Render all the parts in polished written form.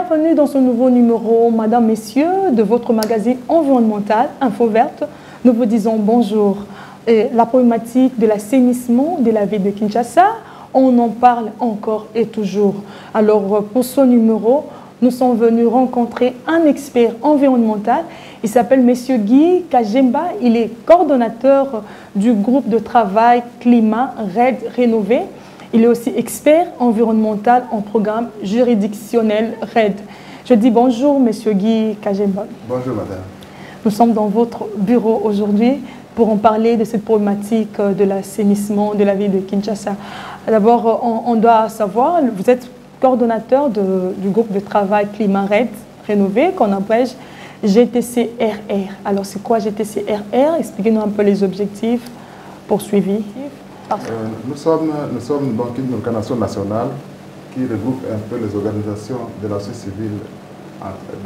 Bienvenue dans ce nouveau numéro, Madame, Messieurs, de votre magazine environnemental, Info Verte. Nous vous disons bonjour. La problématique de l'assainissement de la ville de Kinshasa, on en parle encore et toujours. Alors, pour ce numéro, nous sommes venus rencontrer un expert environnemental. Il s'appelle Monsieur Guy Kajemba. Il est coordonnateur du groupe de travail Climat RED Rénové. Il est aussi expert environnemental en programme juridictionnel RED. Je dis bonjour, Monsieur Guy Kajemba. Bonjour, madame. Nous sommes dans votre bureau aujourd'hui pour en parler de cette problématique de l'assainissement de la ville de Kinshasa. D'abord, on doit savoir, vous êtes coordonnateur du groupe de travail Climat RED Rénové, qu'on appelle GTCRR. Alors, c'est quoi GTCRR? Expliquez-nous un peu les objectifs poursuivis. Nous sommes donc une organisation nationale qui regroupe un peu les organisations de la société civile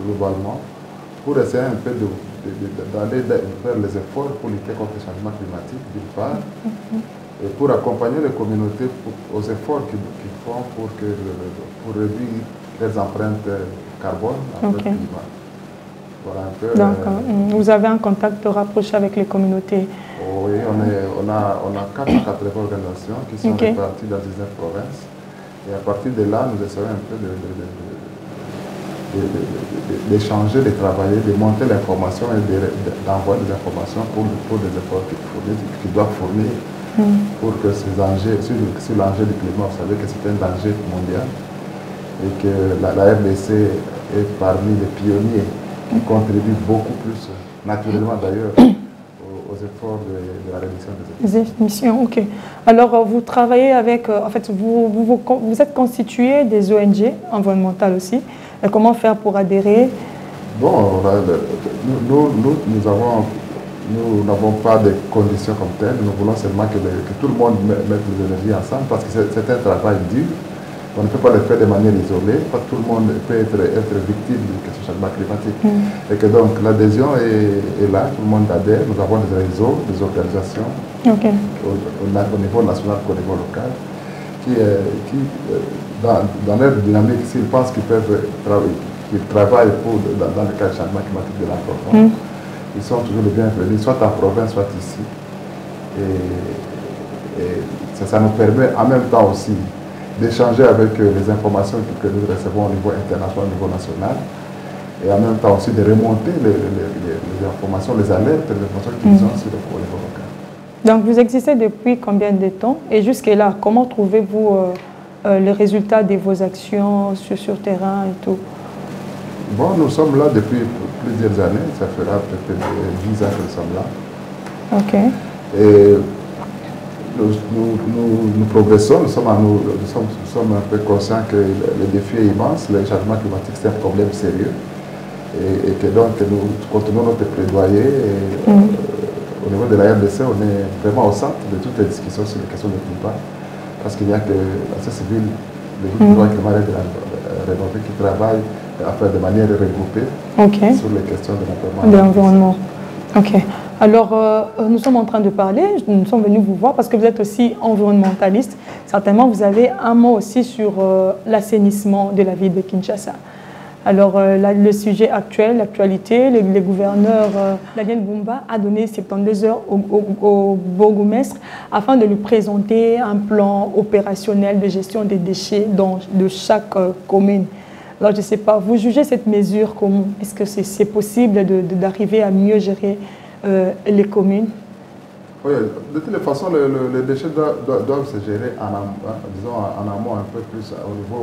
globalement pour essayer un peu d'aller vers les efforts pour lutter contre le changement climatique d'une part et pour accompagner les communautés aux efforts qu'ils font pour réduire leurs empreintes carbone, empreintes climat. Voilà un peu. Donc, vous avez un contact rapproché avec les communautés? Oui, on a 480 organisations qui sont réparties dans 19 provinces. Et à partir de là, nous essayons un peu d'échanger, de travailler, de monter l'information et d'envoyer des informations pour des efforts qu'ils doivent fournir pour que ces enjeux, sur l'enjeu du climat, vous savez que c'est un danger mondial et que la RDC est parmi les pionniers qui contribue beaucoup plus, naturellement d'ailleurs, aux efforts de la réduction des émissions. Ok. Alors, vous travaillez avec, en fait, vous êtes constitué des ONG environnementales aussi. Et comment faire pour adhérer? Bon, nous n'avons pas de conditions comme telles. Nous voulons seulement que tout le monde mette les énergies ensemble parce que c'est un travail dur. On ne peut pas le faire de manière isolée, parce que tout le monde peut être victime du changement climatique. Et que donc l'adhésion est là, tout le monde adhère. Nous avons des réseaux, des organisations au niveau national qu'au niveau local, qui dans leur dynamique, s'ils pensent qu'ils peuvent travaillent dans le cadre du changement climatique de l'environnement, ils sont toujours les bienvenus, soit en province, soit ici. Et ça nous permet en même temps aussi d'échanger avec les informations que nous recevons au niveau international, au niveau national, et en même temps aussi de remonter les informations, les alertes, les informations qu'ils ont sur le niveau local. Donc vous existez depuis combien de temps? Et jusque-là, comment trouvez-vous les résultats de vos actions sur terrain et tout? Bon, nous sommes là depuis plusieurs années, ça fera peut-être 10 ans que nous sommes là. Ok. Et nous progressons, nous sommes un peu conscients que le défi est immense, le changement climatique c'est un problème sérieux et que donc nous continuons notre plaidoyer et, au niveau de la RDC, on est vraiment au centre de toutes les discussions sur les questions de climat parce qu'il n'y a que la société civile, le groupe de climat rénové qui travaille de manière regroupée sur les questions de l'environnement. Ok. Alors, nous sommes en train de parler, nous sommes venus vous voir parce que vous êtes aussi environnementaliste. Certainement, vous avez un mot aussi sur l'assainissement de la ville de Kinshasa. Alors, le sujet actuel, l'actualité, le gouverneur Daniel Bumba a donné 72 heures au bourgmestre afin de lui présenter un plan opérationnel de gestion des déchets de chaque commune. Alors, je ne sais pas, vous jugez cette mesure comment? Est-ce que c'est possible d'arriver à mieux gérer les communes? Oui, de toutes les façons, les déchets doivent se gérer en amont un peu plus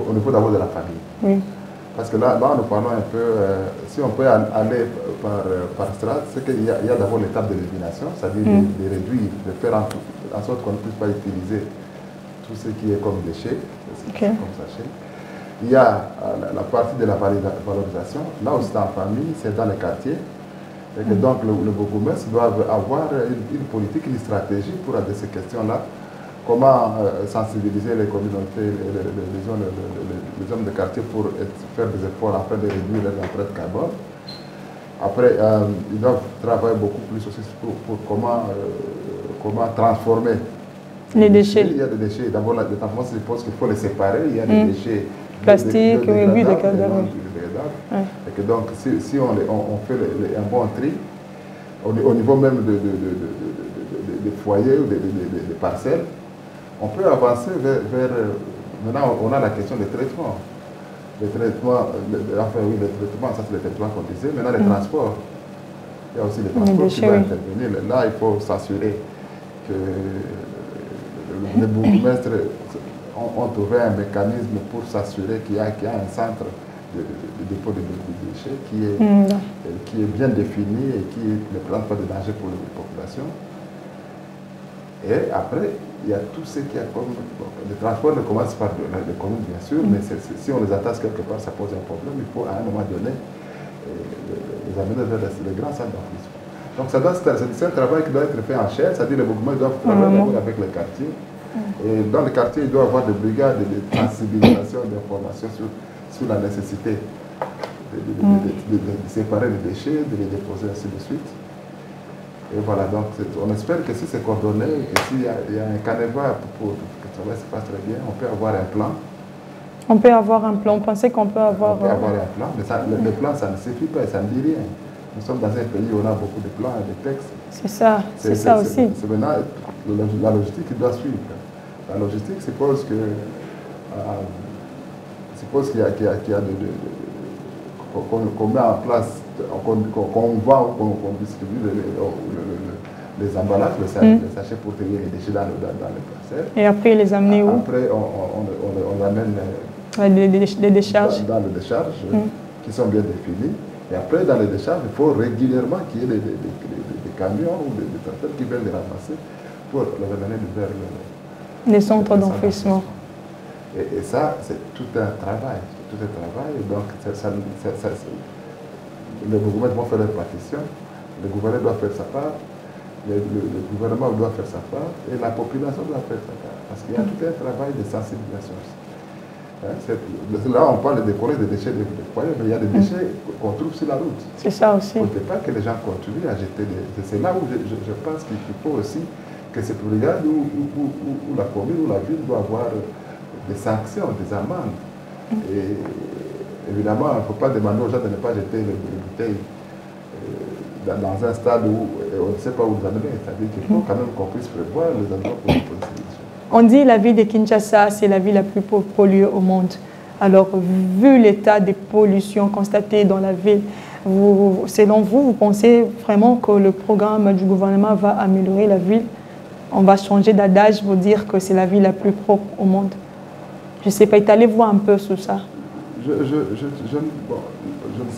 au niveau d'abord de la famille. Oui. Parce que là, nous parlons un peu, si on peut aller par strate, c'est qu'il y a d'abord l'étape de l'élimination, c'est-à-dire de réduire, de faire en sorte qu'on ne puisse pas utiliser tout ce qui est comme déchets, comme sachets. Il y a la partie de la valorisation, là aussi dans la famille, c'est dans les quartiers. Et que donc le bourgmestre doit avoir une politique, une stratégie pour adresser ces questions-là. Comment sensibiliser les communautés, les hommes de quartier pour faire des efforts afin de réduire leurs empreintes carbone. Après, ils doivent travailler beaucoup plus aussi pour comment transformer les déchets. Il y a des déchets. D'abord, la transformation suppose qu'il faut les séparer. Il y a des déchets plastique, oui, de cadavres. Et que donc, si on fait un bon tri, au niveau même des foyers ou des parcelles, on peut avancer vers maintenant, on a la question des traitements. Les traitements, enfin oui, les traitements, ça c'est les traitements qu'on disait. Maintenant, les transports. Il y a aussi les transports qui vont intervenir. Là, il faut s'assurer que les bourgmestres ont trouvé un mécanisme pour s'assurer qu'il y a un centre de dépôt de déchets qui est bien défini et qui ne présente pas de danger pour les populations. Et après, il y a tout ce qui a comme... le transport ne commence par les communes, bien sûr, mais si on les attache quelque part, ça pose un problème. Il faut à un moment donné les amener vers les grands centres d'enfouissement. Donc c'est un travail qui doit être fait en chaîne, c'est-à-dire les mouvements doivent travailler avec les quartiers. Et dans les quartiers, il doit y avoir des brigades de sensibilisation, d'information sur la nécessité de séparer les déchets, de les déposer, ainsi de suite. Et voilà, donc on espère que si c'est coordonné et s'il y a un canevas pour que le travail se passe très bien, on peut avoir un plan. On peut avoir un plan, on pensait qu'on peut avoir... On peut avoir un plan, mais le plan, ça ne suffit pas, ça ne dit rien. Nous sommes dans un pays où on a beaucoup de plans et de textes. C'est ça, c'est ça aussi. C'est maintenant la logistique qui doit suivre. La logistique suppose qu'il y a qu'on met en place, qu'on vend ou qu'on distribue les emballages, les sachets pour trier les déchets dans les parcelles. Et après, les amener où? Après, on amène les décharges. Dans les décharges qui sont bien définies. Et après, dans les décharges, il faut régulièrement qu'il y ait des camions ou des tracteurs qui viennent les ramasser pour les ramener vers les centres d'enfouissement. Et ça, c'est tout un travail. Tout un travail. Et donc, les gouvernements vont faire leur partition, le gouvernement doit faire sa part, le gouvernement doit faire sa part, et la population doit faire sa part. Parce qu'il y a tout un travail de sensibilisation. Là, on parle des collègues des déchets de foyer, mais il y a des déchets qu'on trouve sur la route. C'est ça aussi. Il ne faut pas que les gens continuent à jeter des... C'est là où je pense qu'il faut aussi que ces brigades où la commune ou la ville doit avoir des sanctions, des amendes. Et évidemment, il ne faut pas demander aux gens de ne pas jeter les bouteilles dans un stade où on ne sait pas où les amener. C'est-à-dire qu'il faut quand même qu'on puisse prévoir les endroits pour les solutions. On dit que la ville de Kinshasa, c'est la ville la plus polluée au monde. Alors, vu l'état de pollution constaté dans la ville, selon vous, vous pensez vraiment que le programme du gouvernement va améliorer la ville? On va changer d'adage pour dire que c'est la ville la plus propre au monde? Je ne sais pas, allez voir un peu sur ça. Je ne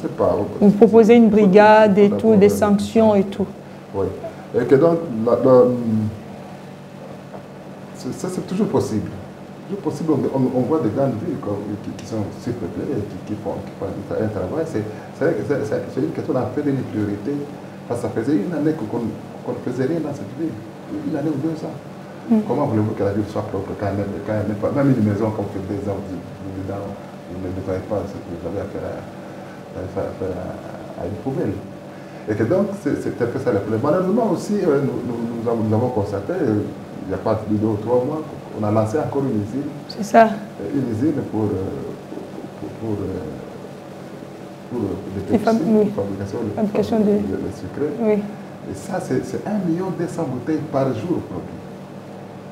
sais pas. Vous proposez une brigade et tout, des sanctions et tout. Oui. Et que donc, ça c'est toujours possible. Toujours possible. On voit des grandes villes qui sont surpeuplées, qui font un travail. C'est une question d'en faire une priorité. Parce que ça faisait une année qu'on ne faisait rien dans cette ville. Une année ou 2 ans. Comment voulez-vous que la ville soit propre quand elle n'est pas... Même une maison comme fait 2 ans, dedans, vous ne nettoyez pas ce que vous avez à faire à une poubelle. Et que donc, c'est un peu ça le problème. Malheureusement aussi, nous avons constaté, il n'y a pas 2 ou 3 mois, on a lancé encore une usine. C'est ça. Une usine pour des fabrication de sucre. Oui. Et ça, c'est 1,2 million de bouteilles par jour produit.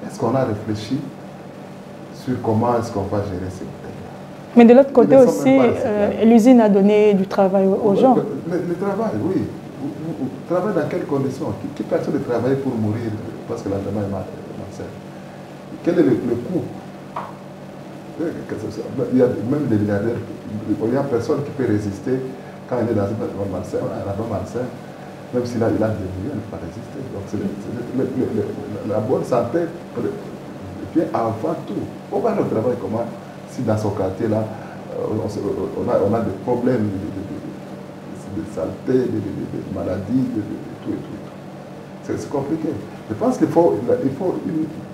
Est-ce qu'on a réfléchi sur comment est-ce qu'on va gérer ces bouteilles-là? Mais de l'autre côté aussi, l'usine a donné du travail aux gens. Le travail, oui. Vous travaillez dans quelles conditions? Qui personne de travailler pour mourir parce que le lendemain est malsain? Quel est le coût? Il y a même des milliardaires, il n'y a personne qui peut résister quand il est dans un endroit malsain. Même s'il a des millions, il ne peut pas résister. Donc la bonne santé vient avant tout. On va le travail comment si dans son quartier-là, on a des problèmes de saleté, de maladies, de tout et tout. C'est compliqué. Je pense qu'il faut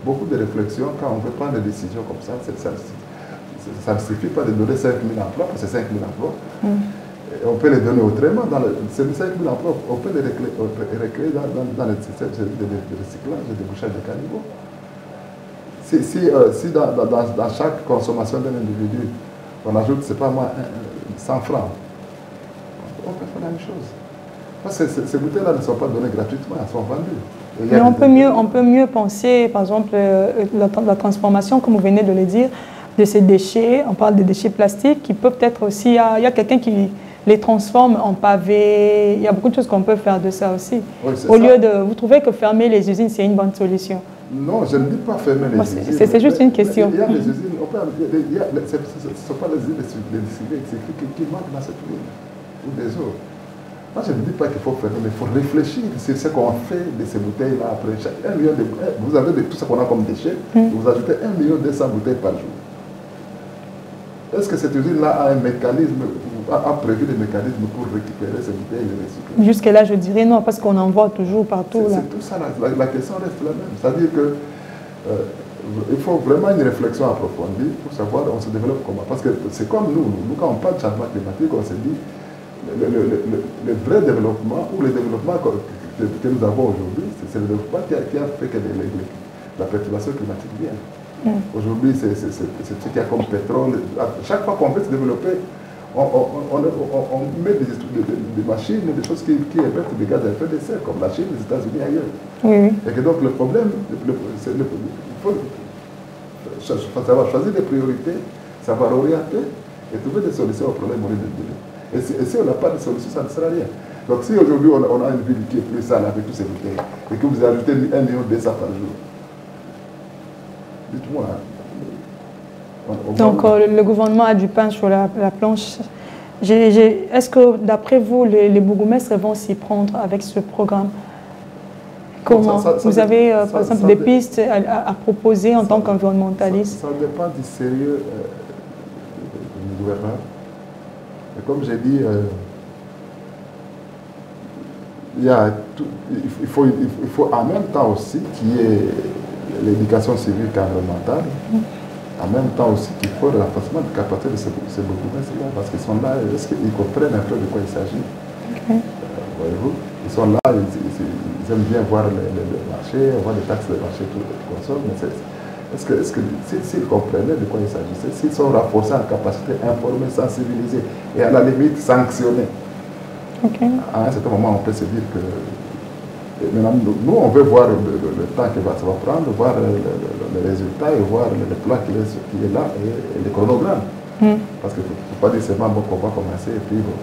beaucoup de réflexion quand on veut prendre des décisions comme ça. Ça ne suffit pas de donner 5 000 emplois, parce que c'est 5 000 emplois. On peut les donner autrement. Ces 5 000 emplois, on peut les recréer dans le système de recyclage et de débouchage de caniveaux. Si dans chaque consommation d'un individu, on ajoute, c'est pas moi, 100 francs. On peut faire la même chose. Parce que ces bouteilles-là ne sont pas données gratuitement, elles sont vendues. Mais on peut mieux penser, par exemple, la transformation, comme vous venez de le dire, de ces déchets. On parle de déchets plastiques qui peuvent être aussi... Il y a quelqu'un qui les transforme en pavés. Il y a beaucoup de choses qu'on peut faire de ça aussi. Oui, Au lieu de... Vous trouvez que fermer les usines, c'est une bonne solution? Non, je ne dis pas fermer les usines. C'est juste une question. Il y a des usines, ce ne sont pas les usines de distillés qui manquent dans cette ville, ou des autres. Moi, je ne dis pas qu'il faut fermer, mais il faut réfléchir sur ce qu'on fait de ces bouteilles-là après. Vous avez tout ce qu'on a comme déchets, vous ajoutez 1,2 million bouteilles par jour. Est-ce que cette usine-là a un mécanisme, a prévu des mécanismes pour récupérer ces bouteilles et les recycler? Jusque-là, je dirais non, parce qu'on en voit toujours partout. C'est tout ça, la question reste la même. C'est-à-dire que il faut vraiment une réflexion approfondie pour savoir on se développe comment. Parce que c'est comme nous, quand on parle de changement climatique, on se dit le vrai développement ou le développement que nous avons aujourd'hui, c'est le développement qui a fait que la perturbation climatique vienne. Aujourd'hui, c'est ce qu'il y a comme pétrole. Chaque fois qu'on veut se développer, on met des machines, des choses qui émettent des gaz à effet de serre, comme la Chine, les États-Unis, ailleurs. Oui. Et que donc le problème, il faut savoir choisir des priorités, savoir orienter et trouver des solutions aux problèmes au lieu de donner. Et si on n'a pas de solution, ça ne sert à rien. Donc si aujourd'hui on a une ville qui est plus sale avec tous ces bouteilles, et que vous ajoutez 1,2 million par jour, dites-moi. Donc le gouvernement a du pain sur la planche. Est-ce que d'après vous, les bourgmestres vont s'y prendre avec ce programme? Comment? Vous avez par exemple des pistes à proposer en tant qu'environnementaliste? Ça dépend du sérieux du gouvernement. Et comme j'ai dit, il faut en même temps aussi qu'il y ait l'éducation civique et environnementale, en même temps aussi qu'il faut le renforcement de capacité de ces bourgmestres-là, parce qu'ils sont là, est-ce qu'ils comprennent un peu de quoi il s'agit? Voyez-vous, ils sont là, ils aiment bien voir le marché, voir les taxes de marché tout consomment, mais est-ce que s'ils comprenaient de quoi il s'agissait, s'ils sont renforcés en capacité, informés, sensibilisés et à la limite sanctionnés, à un certain moment on peut se dire que maintenant, nous on veut voir le temps que ça va prendre, voir les résultats et voir le plan qui est là et le chronogramme. Parce qu'il ne faut pas dire seulement qu'on va commencer et puis bon.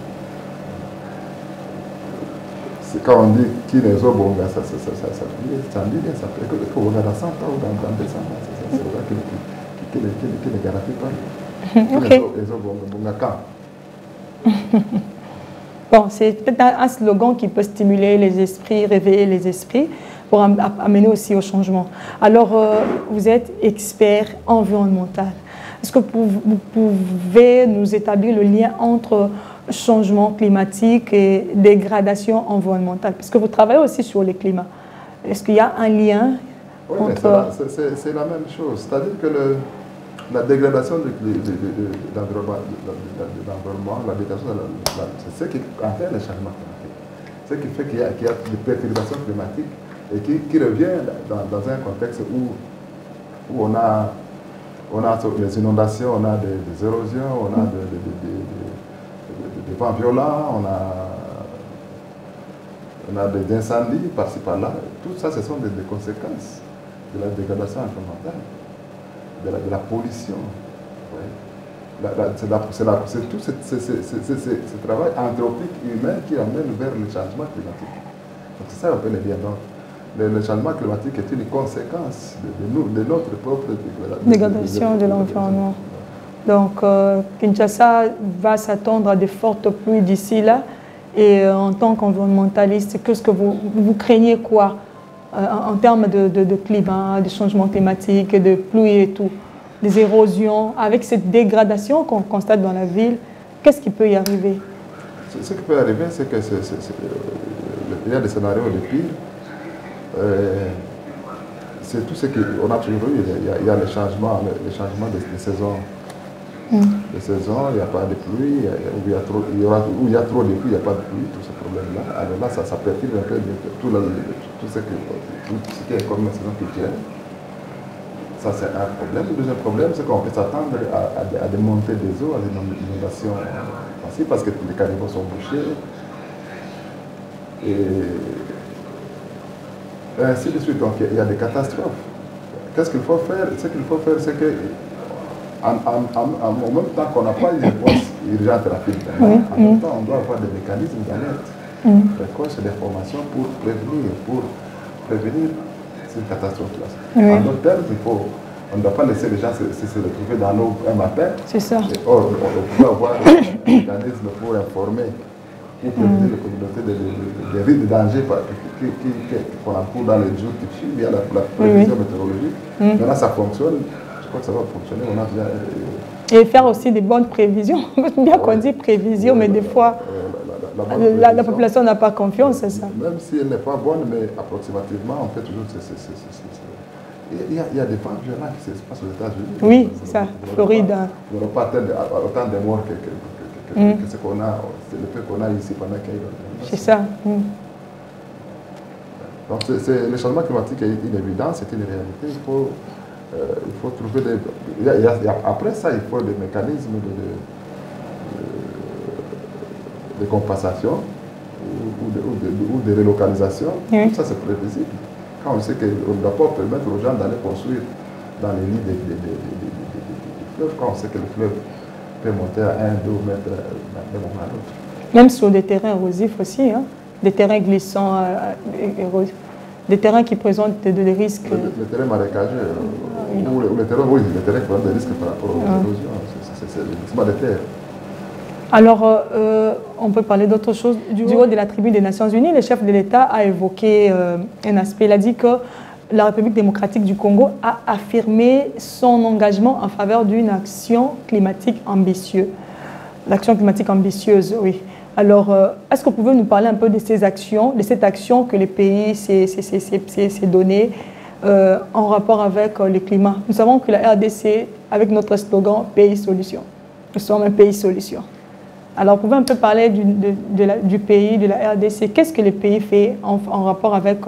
Quand on dit qui les a, bon, ça dit bien, ça peut être qu'on va dans 100 ans ou dans 200 ans. C'est là qui ne garantit pas. Bon, c'est peut-être un slogan qui peut stimuler les esprits, réveiller les esprits pour amener aussi au changement. Alors, vous êtes expert environnemental. Est-ce que vous pouvez nous établir le lien entre changement climatique et dégradation environnementale? Parce que vous travaillez aussi sur le climat. Est-ce qu'il y a un lien entre... C'est la même chose. C'est-à-dire que la dégradation de l'environnement, la dégradation, c'est ce qui entraîne le changement climatique. Ce qui fait qu'il y a des perturbations climatiques et qui revient dans un contexte où on a les inondations, on a des érosions, on a des vents violents, on a des incendies par-ci par-là. Tout ça, ce sont des conséquences de la dégradation environnementale, de la pollution. C'est tout ce travail anthropique humain qui amène vers le changement climatique. Donc c'est ça qu'on appelle les liens. Donc, le changement climatique est une conséquence de notre propre dégradation de l'environnement. Donc, Kinshasa va s'attendre à de fortes pluies d'ici là. Et en tant qu'environnementaliste, qu'est-ce que vous craignez quoi en termes de climat, de changement climatique, de pluie et tout, des érosions, avec cette dégradation qu'on constate dans la ville, qu'est-ce qui peut y arriver? Ce qui peut arriver, c'est que il y a des scénarios de pire. C'est tout ce qu'on a toujours eu. Il y a les changements de saison. De saison, il n'y a pas de pluie, où il y a trop de pluie, il n'y a pas de pluie, tous ces problèmes-là. Alors là, ça perturbe un peu tout ce qui est comme la saison culturelle. Ça, c'est un problème. Le deuxième problème, c'est qu'on peut s'attendre à des montées des eaux, à des inondations facile parce que les caniveaux sont bouchés. Et ainsi de suite. Donc il y a des catastrophes. Qu'est-ce qu'il faut faire? Ce qu'il faut faire, c'est que en même temps qu'on n'a pas une réponse urgente rapide, en même temps, on doit avoir des mécanismes d'alerte, précoce et d'information pour prévenir cette catastrophe-là. En d'autres termes, on ne doit pas laisser les gens se retrouver dans l'eau un matin. C'est ça. Or, on peut avoir un mécanisme pour informer, pour prévenir les communautés des risques de danger qu'on encourt dans les jours qui suivent via la prévision météorologique. Maintenant, ça fonctionne. Je crois que ça va fonctionner. On a déjà, et faire aussi des bonnes prévisions. Bien qu'on dit prévision, mais des fois, la population n'a pas confiance, c'est ça. Même si elle n'est pas bonne, mais approximativement, on fait toujours... Il y a des vents violents qui se passent aux États-Unis. Oui, c'est ça, Floride. On n'aura pas autant de morts que ce qu'on a, c'est le peu qu'on a ici pendant qu'il y a... C'est ça. Donc, le changement climatique est une évidence, c'est une réalité. Il faut trouver des... après ça, il faut des mécanismes de compensation ou de relocalisation. Tout ça, c'est prévisible. Quand on sait qu'on ne doit pas permettre aux gens d'aller construire dans les lits des fleuves, quand on sait que le fleuve peut monter à 1-2 mètres d'un moment à l'autre. Même sur des terrains érosifs aussi, des terrains glissants, des terrains qui présentent des risques. Les terrains marécageux, ou les terrains qui présentent des risques par rapport aux érosions, c'est le glissement des terres. Alors, on peut parler d'autre chose. Du haut de la tribune des Nations Unies, le chef de l'État a évoqué un aspect. Il a dit que la République démocratique du Congo a affirmé son engagement en faveur d'une action climatique ambitieuse. L'action climatique ambitieuse, oui. Alors, est-ce que vous pouvez nous parler un peu de ces actions, de cette action que le pays s'est donnée en rapport avec le climat? Nous savons que la RDC, avec notre slogan « Pays Solution », nous sommes un pays solution. Alors, vous pouvez un peu parler du pays, de la RDC. Qu'est-ce que le pays fait en rapport avec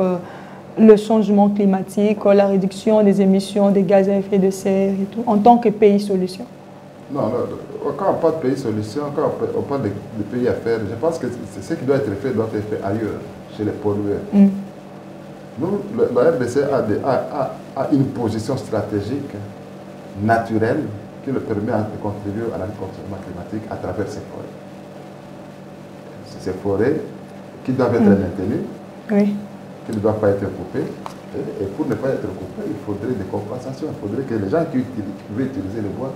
le changement climatique, la réduction des émissions de gaz à effet de serre et tout, en tant que pays solution? Non, quand on parle de pays solution, quand on parle de pays à faire, je pense que ce qui doit être fait ailleurs, chez les pollueurs. Nous, la RDC a une position stratégique naturelle qui le permet de contribuer à la lutte contre le changement climatique à travers ces forêts. Ces forêts qui doivent être maintenues, qui ne doivent pas être coupées. Et pour ne pas être coupées, il faudrait des compensations. Il faudrait que les gens qui pouvaient utiliser le bois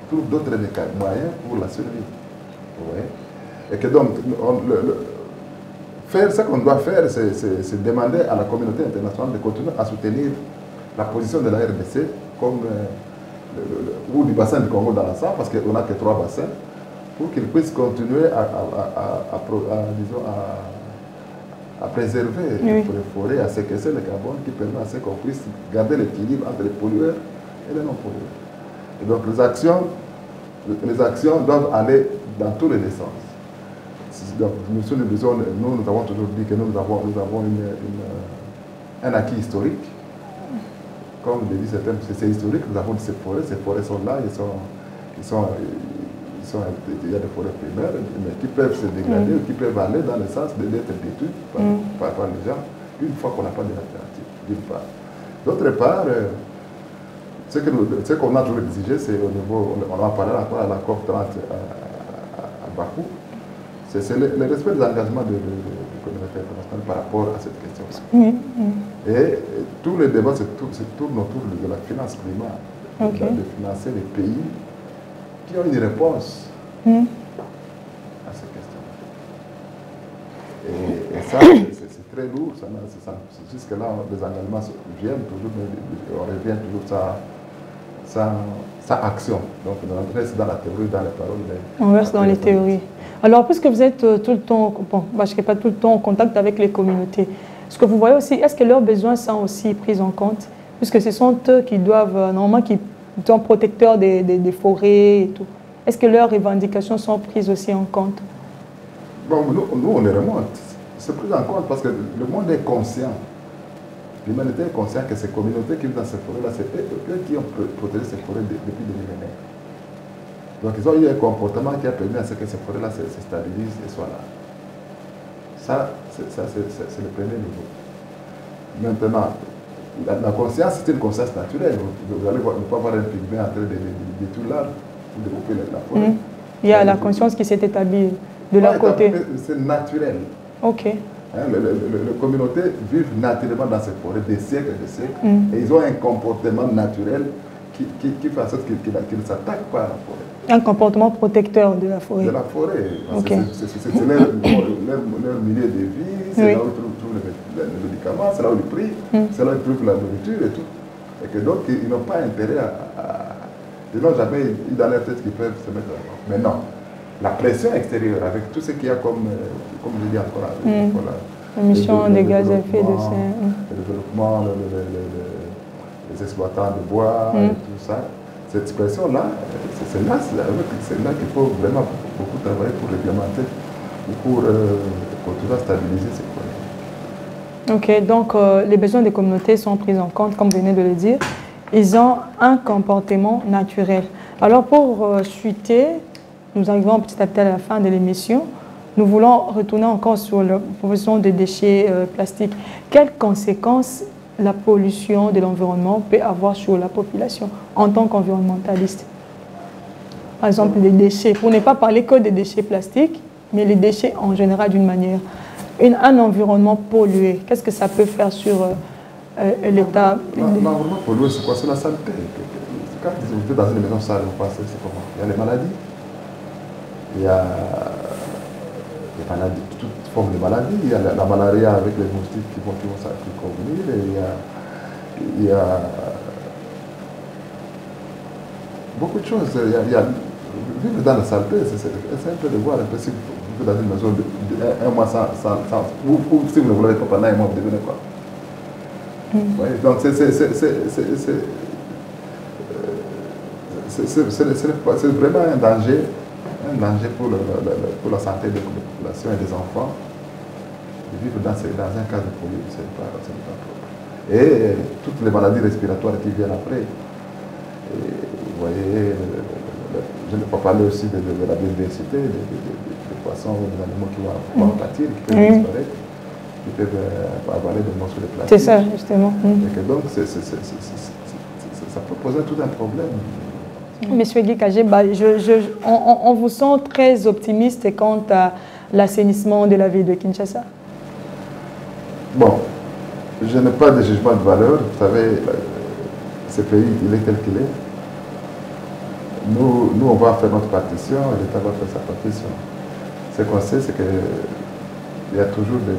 trouvent d'autres moyens pour la survie. Et que donc, faire ce qu'on doit faire, c'est demander à la communauté internationale de continuer à soutenir la position de la RDC comme ou du bassin du Congo dans l'ensemble, parce qu'on n'a que 3 bassins, pour qu'ils puissent continuer à préserver les forêts, à séquestrer le carbone qui permet à ce qu'on puisse garder l'équilibre entre les pollueurs et les non-pollueurs. Et donc les actions doivent aller dans tous les sens. Donc, nous avons toujours dit que nous avons un acquis historique. Comme le dit certains, c'est historique, nous avons ces forêts sont là, il y a des forêts primaires, mais qui peuvent se dégrader ou qui peuvent aller dans le sens d'être détruites par les gens, une fois qu'on n'a pas d'alternative, d'une part. D'autre part, ce qu'on a toujours exigé, c'est au niveau, on en parlé encore à la COP 30 à Bakou, c'est le respect des engagements de communauté internationale par rapport à cette question. Et tous les débats se tournent autour de la finance climat, de financer les pays qui ont une réponse à ces questions. Et ça, c'est très lourd. Jusque-là, les engagements viennent toujours, mais on revient toujours sans action. Donc, on reste dans la théorie, dans les paroles. On reste dans les théories. Alors, puisque vous êtes tout le temps, je ne serai pas tout le temps en contact avec les communautés, ce que vous voyez aussi, est-ce que leurs besoins sont aussi pris en compte? Puisque ce sont eux qui doivent, normalement, qui sont protecteurs des forêts et tout. Est-ce que leurs revendications sont prises aussi en compte? Bon, nous, on les remonte. C'est pris en compte parce que le monde est conscient. L'humanité est consciente que ces communautés qui vivent dans ces forêts-là, c'est eux qui ont protégé ces forêts depuis des millénaires. Donc ils ont eu un comportement qui a permis à ce que ces forêts-là se stabilisent et soient là. Ça, c'est le premier niveau. Maintenant, la conscience, c'est une conscience naturelle. Vous allez voir, ne pas voir un pygmée en train de détruire l'arbre ou de couper la forêt. Il y a la conscience qui s'est établie de leur côté. C'est naturel. Ok. Hein, les communautés vivent naturellement dans ces forêts des siècles et des siècles. Et ils ont un comportement naturel qui fait en sorte qu'ils ne s'attaquent pas à la forêt. Un comportement protecteur de la forêt. De la forêt. Okay. C'est leur milieu de vie, c'est là où ils trouvent les médicaments, c'est là où ils prient, c'est là où ils trouvent la nourriture et tout. Et que donc, ils n'ont pas intérêt ils n'ont jamais eu dans leur tête qu'ils peuvent se mettre d'accord. Mais non, la pression extérieure, avec tout ce qu'il y a comme je dis encore, l'émission des gaz à effet de serre, le développement, les exploitants de bois, et tout ça. Cette pression-là, c'est là qu'il faut vraiment beaucoup travailler pour réglementer, pour continuer à stabiliser ces problèmes. Ok, donc les besoins des communautés sont pris en compte, comme vous venez de le dire. Ils ont un comportement naturel. Alors pour chuter, nous arrivons petit à petit à la fin de l'émission. Nous voulons retourner encore sur la proposition des déchets plastiques. Quelles conséquences la pollution de l'environnement peut avoir sur la population en tant qu'environnementaliste? Par exemple, les déchets, pour ne pas parler que des déchets plastiques, mais les déchets en général d'une manière. Un environnement pollué, qu'est-ce que ça peut faire sur l'état? L'environnement pollué, c'est quoi? C'est la saleté. Quand vous êtes dans une maison sale, vous pensez, c'est comment? Il y a les maladies. Il y a des maladies, toutes formes de maladies. Il y a la malaria avec les moustiques qui vont convenir. Il y a beaucoup de choses. Vivre dans la saleté, c'est un peu de voir un peu si vous vivez dans une maison un mois sans ou si vous ne voulez pas pendant un mois, vous devenez quoi? Donc c'est vraiment un danger pour la santé de la population et des enfants de vivre dans un cadre pollué, ce n'est pas propre. Et toutes les maladies respiratoires qui viennent après. Et vous voyez, je ne peux pas parler aussi de la biodiversité, des poissons ou des animaux qui vont pâtir, qui peuvent disparaître, qui peuvent avaler des morceaux de plastique. C'est ça, justement. Et que donc, ça peut poser tout un problème. Monsieur Guy Kagé, on vous sent très optimiste quant à l'assainissement de la ville de Kinshasa. Bon, je n'ai pas de jugement de valeur. Vous savez, ce pays, il est tel qu'il est. Nous, on va faire notre partition et l'État va faire sa partition. Ce qu'on sait, c'est qu'il y a toujours de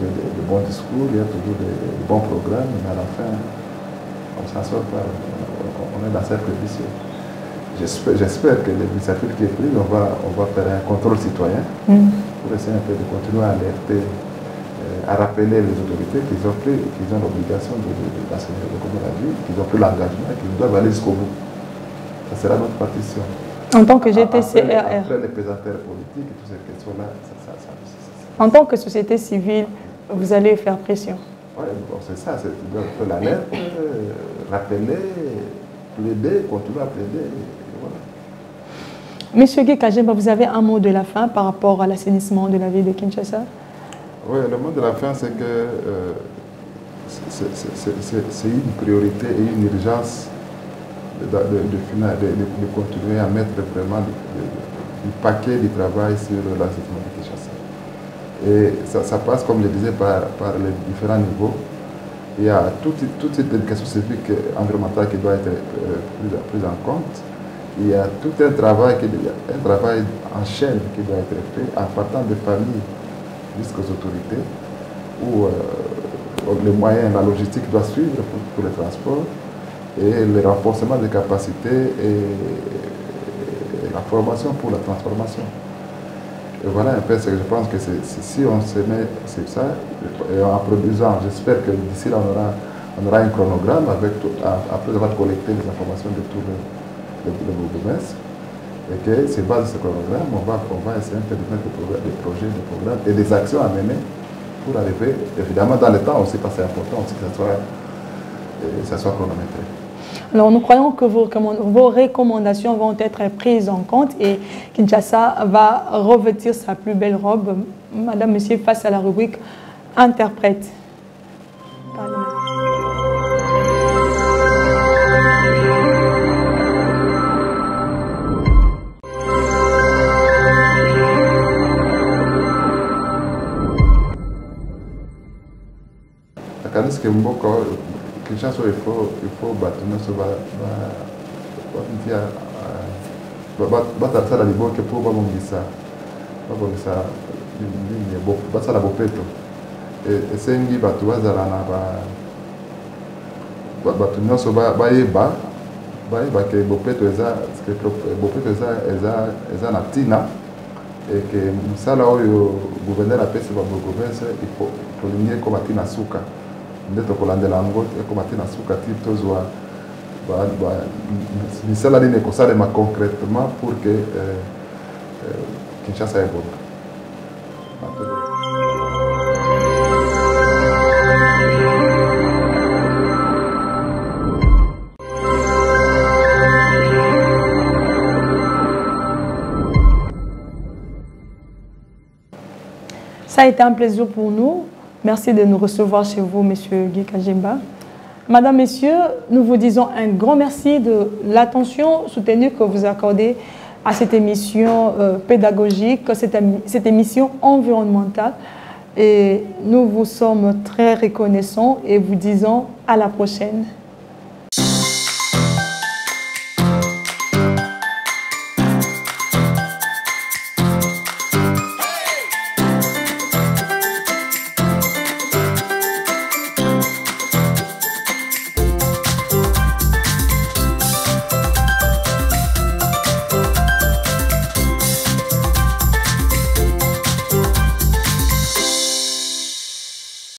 bons discours, il y a toujours de bons programmes, mais à la fin, on ne s'en sort pas. On est dans cette vicieux. J'espère que l'initiative qui est prise, on va faire un contrôle citoyen pour essayer un peu de continuer à alerter, à rappeler les autorités qu'ils ont l'obligation d'assainir la ville, qu'ils ont pris l'engagement et qu'ils doivent aller jusqu'au bout. Ça sera notre partition. En tant que GTCRR. Après les pesanteurs politiques et toutes ces questions-là, en tant que société civile, vous allez faire pression. Oui, bon, c'est ça, c'est l'alerte, rappeler, plaider, continuer à plaider. Voilà. Monsieur Guy Kagé, vous avez un mot de la fin par rapport à l'assainissement de la ville de Kinshasa? Oui, le mot de la fin, c'est que c'est une priorité et une urgence de continuer à mettre vraiment du paquet du travail sur l'assainissement de Kinshasa. Et ça passe, comme je le disais, par les différents niveaux. Il y a toute cette éducation civique environnementale qui doit être prise en compte. Il y a tout un travail en chaîne qui doit être fait en partant des familles jusqu'aux autorités, où les moyens, la logistique doit suivre pour les transports, et le renforcement des capacités et la formation pour la transformation. Et voilà un peu ce que je pense que si on se met sur ça, et en produisant, j'espère que d'ici là on aura un chronogramme après avoir collecté les informations de tous les bourgmestres, et que sur base de ce chronogramme, on va essayer de mettre des projets, des programmes et des actions à mener pour arriver, évidemment dans le temps aussi, parce que c'est important aussi que ça soit chronométré. Alors nous croyons que vos recommandations vont être prises en compte et Kinshasa va revêtir sa plus belle robe. Madame, Monsieur, face à la rubrique interprète. Parce que Mboko, Kinshasa, il faut battre la liboke pour babongisa basala bopeto esengi bato bazala na bato nyonso bayeba ke bopeto eza na ntina eke mosala oyo gouverneur apesi baprovince tolingi ekoma ntina suka nde tokolandela yango ekoma ntina suka ti tozwa misala nini ekosalema concrètement pour que Kinshasa ebonga. Ça a été un plaisir pour nous. Merci de nous recevoir chez vous, Monsieur Guy Kajimba. Madame, Messieurs, nous vous disons un grand merci de l'attention soutenue que vous accordez à cette émission pédagogique, cette émission environnementale. Et nous vous sommes très reconnaissants et vous disons à la prochaine.